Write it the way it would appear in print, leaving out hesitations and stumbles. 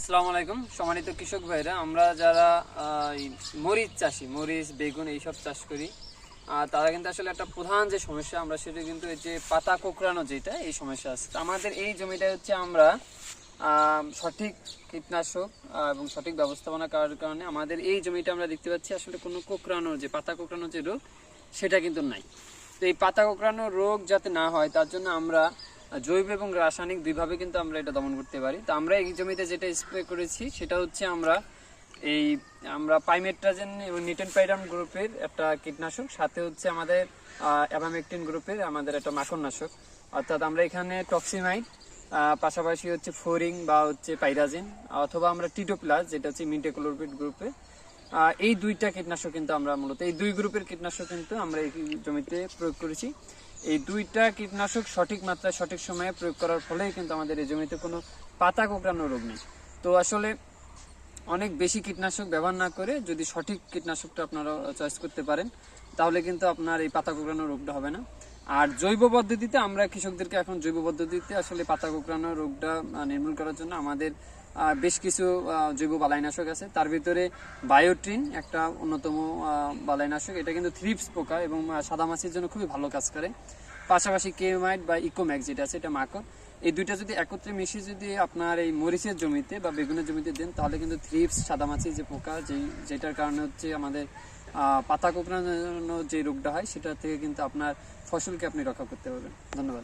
আসসালামু আলাইকুম সম্মানিত কৃষক ভাইরা, আমরা যারা মরিচ চাষি, মরিচ বেগুন এইসব চাষ করি, তারা কিন্তু আসলে একটা প্রধান যে সমস্যা আমরা সেটা কিন্তু এই যে পাতা কোঁকড়ানো, যেটা এই সমস্যা আছে। তো আমাদের এই জমিটা হচ্ছে আমরা সঠিক কীটনাশক এবং সঠিক ব্যবস্থাপনা করার কারণে আমাদের এই জমিটা আমরা দেখতে পাচ্ছি আসলে কোনো কোঁকড়ানোর যে পাতা কোঁকড়ানোর যে রোগ সেটা কিন্তু নাই। তো এই পাতা কোঁকড়ানোর রোগ যাতে না হয় তার জন্য আমরা জৈব এবং রাসায়নিক দুইভাবে কিন্তু আমরা এটা দমন করতে পারি। তো আমরা এই জমিতে যেটা স্প্রে করেছি সেটা হচ্ছে আমরা পাইমেট্রাজেন এবং নিটেনপাইরাম গ্রুপের একটা কীটনাশক, সাথে হচ্ছে আমাদের অ্যাবামেকটিন গ্রুপের আমাদের একটা মাকড়নাশক, অর্থাৎ আমরা এখানে টক্সিমাইড, পাশাপাশি হচ্ছে ফোরিং বা হচ্ছে পাইরাজিন, অথবা আমরা টিটোপ্লাস যেটা হচ্ছে মিন্টেক্লোরপিড গ্রুপে, এই দুইটা কীটনাশক কিন্তু আমরা মূলত এই দুই গ্রুপের কীটনাশক কিন্তু আমরা এই জমিতে প্রয়োগ করেছি। এই দুইটা কীটনাশক সঠিক মাত্রায় সঠিক সময়ে প্রয়োগ করার ফলেই কিন্তু আমাদের এই জমিতে কোনো পাতা কোঁকড়ানো রোগ নেই। তো আসলে অনেক বেশি কীটনাশক ব্যবহার না করে যদি সঠিক কীটনাশকটা আপনারা চয়েস করতে পারেন তাহলে কিন্তু আপনার এই পাতা কোঁকড়ানো রোগটা হবে না। আর জৈব পদ্ধতিতে আমরা কৃষকদেরকে এখন জৈব পদ্ধতিতে আসলে পাতা কোঁকড়ানো রোগটা নির্মূল করার জন্য আমাদের বেশ কিছু জৈব বালাইনাশক আছে। তার ভিতরে বায়োট্রিন একটা অন্যতম বালাইনাশক, এটা কিন্তু থ্রিপস পোকা এবং সাদামাছির জন্য খুবই ভালো কাজ করে। পাশাপাশি কেমাইট বা ইকোম্যাক্স যেটা আছে, এটা মাকড়। এই দুইটা যদি একত্রে মিশিয়ে যদি আপনার এই মরিচের জমিতে বা বেগুনের জমিতে দেন তাহলে কিন্তু থ্রিপস সাদামাছি যে পোকা যেটার কারণে হচ্ছে আমাদের পাতা কোঁকড়ানো যে রোগটা হয় সেটা থেকে কিন্তু আপনার ফসলকে আপনি রক্ষা করতে পারবেন। ধন্যবাদ।